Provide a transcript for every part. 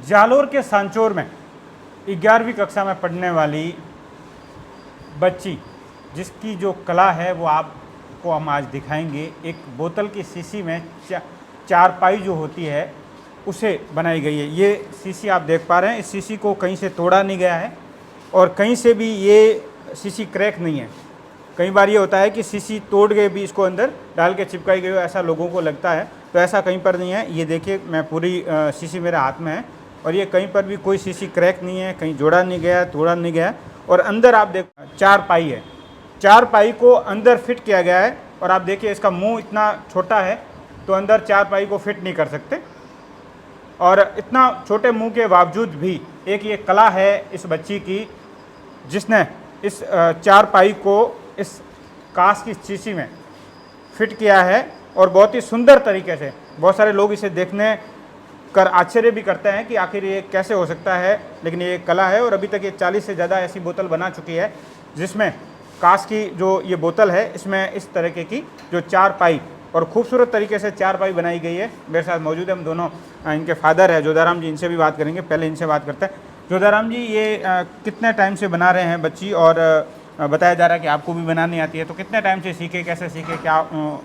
जालोर के सांचौर में 11वीं कक्षा में पढ़ने वाली बच्ची, जिसकी जो कला है वो आपको हम आज दिखाएंगे। एक बोतल की शीशी में चारपाई जो होती है उसे बनाई गई है। ये शीशी आप देख पा रहे हैं, इस शीशी को कहीं से तोड़ा नहीं गया है और कहीं से भी ये शीशी क्रैक नहीं है। कई बार ये होता है कि शीशी तोड़ के भी इसको अंदर डाल के चिपकाई गई हो, ऐसा लोगों को लगता है, तो ऐसा कहीं पर नहीं है। ये देखिए, मैं पूरी शीशी मेरे हाथ में है और ये कहीं पर भी कोई शीशी क्रैक नहीं है, कहीं जोड़ा नहीं गया, तोड़ा नहीं गया। और अंदर आप देख चारपाई है, चारपाई को अंदर फिट किया गया है और आप देखिए इसका मुंह इतना छोटा है तो अंदर चारपाई को फिट नहीं कर सकते। और इतना छोटे मुंह के बावजूद भी एक ये कला है इस बच्ची की, जिसने इस चारपाई को इस कांच की शीशी में फिट किया है और बहुत ही सुंदर तरीके से। बहुत सारे लोग इसे देखने कर आश्चर्य भी करते हैं कि आखिर ये कैसे हो सकता है, लेकिन ये कला है। और अभी तक ये 40 से ज़्यादा ऐसी बोतल बना चुकी है जिसमें कांच की जो ये बोतल है इसमें इस तरीके की जो चारपाई और खूबसूरत तरीके से चारपाई बनाई गई है। मेरे साथ मौजूद है, हम दोनों इनके फादर है जोधाराम जी, इनसे भी बात करेंगे। पहले इनसे बात करते हैं। जोधाराम जी, ये कितने टाइम से बना रहे हैं बच्ची, और बताया जा रहा है कि आपको भी बनानी आती है, तो कितने टाइम से सीखे, कैसे सीखे, क्या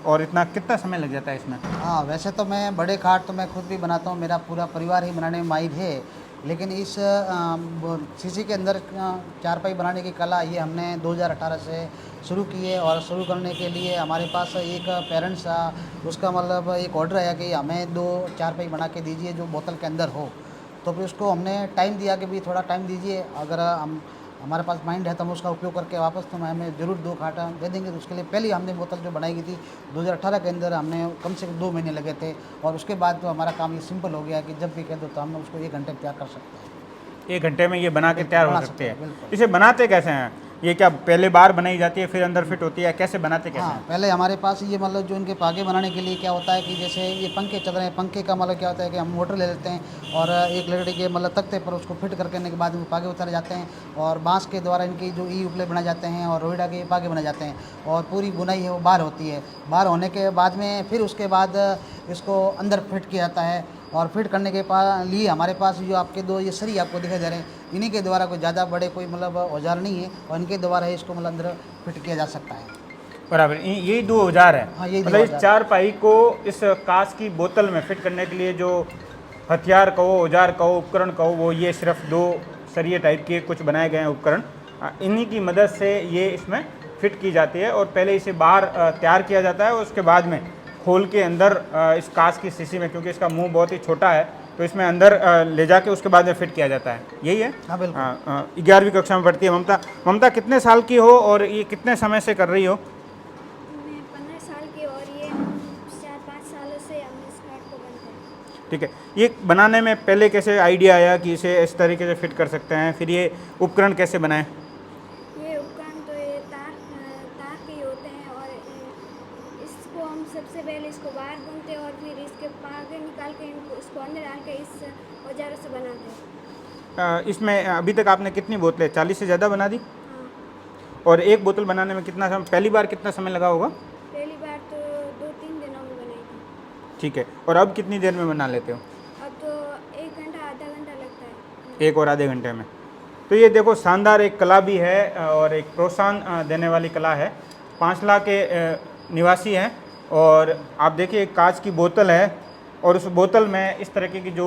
और इतना कितना समय लग जाता है इसमें? हाँ, वैसे तो मैं बड़े खाट तो मैं खुद भी बनाता हूँ, मेरा पूरा परिवार ही बनाने में माहिर है। लेकिन इस शीशी के अंदर चारपाई बनाने की कला ये हमने 2018 से शुरू की है। और शुरू करने के लिए हमारे पास एक पेरेंट्स उसका मतलब एक ऑर्डर आया कि हमें 2 चारपाई बना के दीजिए जो बोतल के अंदर हो। तो फिर उसको हमने टाइम दिया कि भी थोड़ा टाइम दीजिए, अगर हमारे पास माइंड है तो हम उसका उपयोग करके वापस तो हमें ज़रूर 2 खाटा दे देंगे। तो उसके लिए पहले हमने बोतल जो बनाई गई थी 2018 के अंदर, हमने कम से कम 2 महीने लगे थे। और उसके बाद तो हमारा काम ये सिंपल हो गया कि जब भी कह दो तो हम उसको 1 घंटे में तैयार कर सकते हैं। 1 घंटे में ये बना के तैयार हो सकते हैं। बिल्कुल। इसे बनाते कैसे हैं? ये क्या पहले बार बनाई जाती है फिर अंदर फिट होती है, कैसे बनाते कैसे हाँ, हैं? पहले हमारे पास ये मतलब जो इनके पागे बनाने के लिए क्या होता है कि जैसे ये पंखे चल रहे हैं, पंखे का मतलब क्या होता है कि हम मोटर ले लेते हैं और एक लकड़ी के मतलब तख्ते पर उसको फिट करने के बाद वो पागे उतारे जाते हैं और बांस के द्वारा इनकी जो ई उपले बनाए जाते हैं और रोहिड़ा के पागे बनाए जाते हैं और पूरी बुनाई है वो बाहर होती है। बाहर होने के बाद में फिर उसके बाद इसको अंदर फिट किया जाता है। और फिट करने के लिए हमारे पास जो आपके 2 ये सरी आपको दिखाई दे रहे हैं, इन्हीं के द्वारा कोई ज़्यादा बड़े कोई मतलब औजार नहीं है और इनके द्वारा ही इसको मतलब अंदर फिट किया जा सकता है। बराबर, यही 2 औजार है। हाँ, यही 2 मतलब इस औजार। चारपाई को इस कांच की बोतल में फिट करने के लिए जो हथियार कहो, औजार कहो, उपकरण कहो, वो ये सिर्फ 2 सरिये टाइप के कुछ बनाए गए हैं उपकरण, इन्हीं की मदद से ये इसमें फिट की जाती है। और पहले इसे बाहर तैयार किया जाता है और उसके बाद में खोल के अंदर इस कांच की शीशी में, क्योंकि इसका मुंह बहुत ही छोटा है, तो इसमें अंदर ले जाके उसके बाद में फिट किया जाता है। यही है? हाँ, बिल्कुल। 11वीं कक्षा में पढ़ती है ममता। ममता, कितने साल की हो और ये कितने समय से कर रही हो? मैं 15 साल की और ये 4-5 सालों से हम इस कार्ड को बनते हैं। ठीक है। ये बनाने में पहले कैसे आइडिया आया कि इसे इस तरीके से फिट कर सकते हैं, फिर ये उपकरण कैसे बनाए? ये उपकरण तो ये तार के ही होते हैं और इसको हम सबसे पहले इसको बाहर बुनते हैं और फिर इसके पागे निकाल के इसको अंदर डाल के इस औजारों से बनाते हैं। इसमें अभी तक आपने कितनी बोतलें, 40 से ज़्यादा बना दी? हाँ, और एक बोतल बनाने में कितना समय, पहली बार कितना समय लगा होगा? पहली बार तो 2-3 दिनों में बनाई थी। ठीक है। और अब कितनी देर में बना लेते हो? अब तो 1 घंटा आधा घंटा लगता है। 1 और आधे घंटे में। तो ये देखो, शानदार एक कला भी है और एक प्रोत्साहन देने वाली कला है। 5 के निवासी हैं और आप देखिए एक कांच की बोतल है और उस बोतल में इस तरीके की जो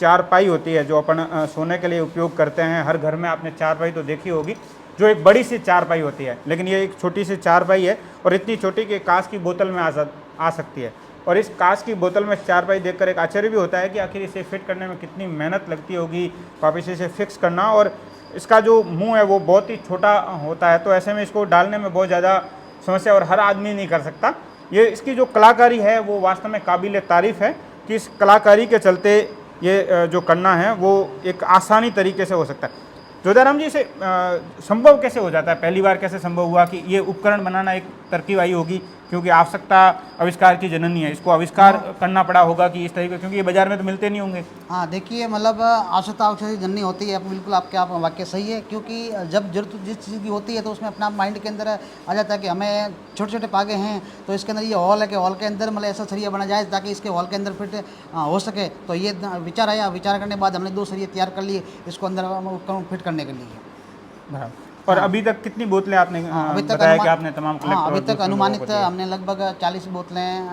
चारपाई होती है जो अपन सोने के लिए उपयोग करते हैं, हर घर में आपने चारपाई तो देखी होगी, जो एक बड़ी सी चारपाई होती है, लेकिन ये एक छोटी सी चारपाई है और इतनी छोटी कि कांच की बोतल में आ सकती है। और इस कांच की बोतल में चारपाई देखकर एक आश्चर्य भी होता है कि आखिर इसे फिट करने में कितनी मेहनत लगती होगी, वापस इसे फिक्स करना। और इसका जो मुंह है वो बहुत ही छोटा होता है, तो ऐसे में इसको डालने में बहुत ज़्यादा समस्या और हर आदमी नहीं कर सकता। ये इसकी जो कलाकारी है वो वास्तव में काबिल तारीफ़ है कि इस कलाकारी के चलते ये जो करना है वो एक आसानी तरीके से हो सकता है। जोधाराम जी, इसे संभव कैसे हो जाता है? पहली बार कैसे संभव हुआ कि ये उपकरण बनाना, एक तरकीब आई होगी क्योंकि आवश्यकता आविष्कार की जननी है, इसको आविष्कार करना पड़ा होगा कि इस तरीके, क्योंकि ये बाजार में तो मिलते नहीं होंगे। हाँ देखिए, मतलब आवश्यकता आवश्यकता जननी होती है, बिल्कुल आपके आप वाक्य सही है, क्योंकि जब जरूरत जिस चीज़ की होती है तो उसमें अपना माइंड के अंदर आ जाता है कि हमें छोटे छोटे पागे हैं तो इसके अंदर ये हॉल है कि हॉल के अंदर मतलब ऐसा सरिया बना जाए ताकि इसके हॉल के अंदर फिट हो सके। तो ये विचार आया, विचार करने के बाद हमने 2 सरिये तैयार कर लिए इसको अंदर उपकरण फिट करने के लिए। बराबर। और अभी तक कितनी बोतलें आपने अभी तक बताया कि आपने तमाम हाँ, कलेक्टर अभी और तक दूसरे लोगों अनुमानित को दिया? हमने लगभग 40 बोतलें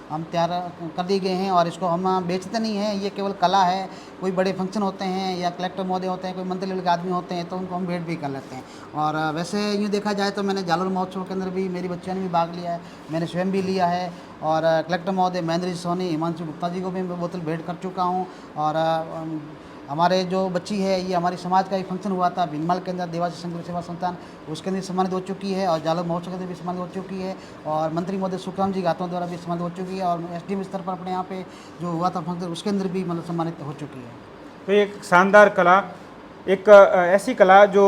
हम तैयार कर दी गए हैं और इसको हम बेचते नहीं हैं, ये केवल कला है। कोई बड़े फंक्शन होते हैं या कलेक्टर महोदय होते हैं, कोई मंत्री लेवल के आदमी होते हैं तो उनको हम भेंट भी कर लेते हैं। और वैसे यूँ देखा जाए तो मैंने जालोर महोत्सव के अंदर भी मेरी बच्चियों ने भी भाग लिया है, मैंने स्वयं भी लिया है। और कलेक्टर महोदय महेंद्र जी सोनी, हिमांशु गुप्ता जी को भी मैं बोतल भेंट कर चुका हूँ। और हमारे जो बच्ची है ये हमारी समाज का एक फंक्शन हुआ था भिनमाल के अंदर, देवासी संघ सेवा संस्थान, उसके अंदर सम्मानित हो चुकी है। और जालोर महोत्सव के अंदर भी सम्मानित हो चुकी है और मंत्री महोदय सुखराम जी गातों द्वारा भी सम्मानित हो चुकी है। और एसडीएम स्तर पर अपने यहाँ पे जो हुआ था फंक्शन उसके अंदर भी मतलब सम्मानित हो चुकी है। तो ये एक शानदार कला, एक ऐसी कला जो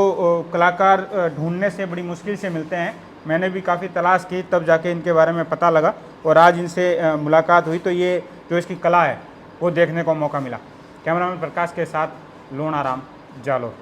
कलाकार ढूंढने से बड़ी मुश्किल से मिलते हैं। मैंने भी काफ़ी तलाश की तब जाके इनके बारे में पता लगा और आज इनसे मुलाकात हुई तो ये जो इसकी कला है वो देखने को मौका मिला। कैमरामैन प्रकाश के साथ लोणाराम, जालोर।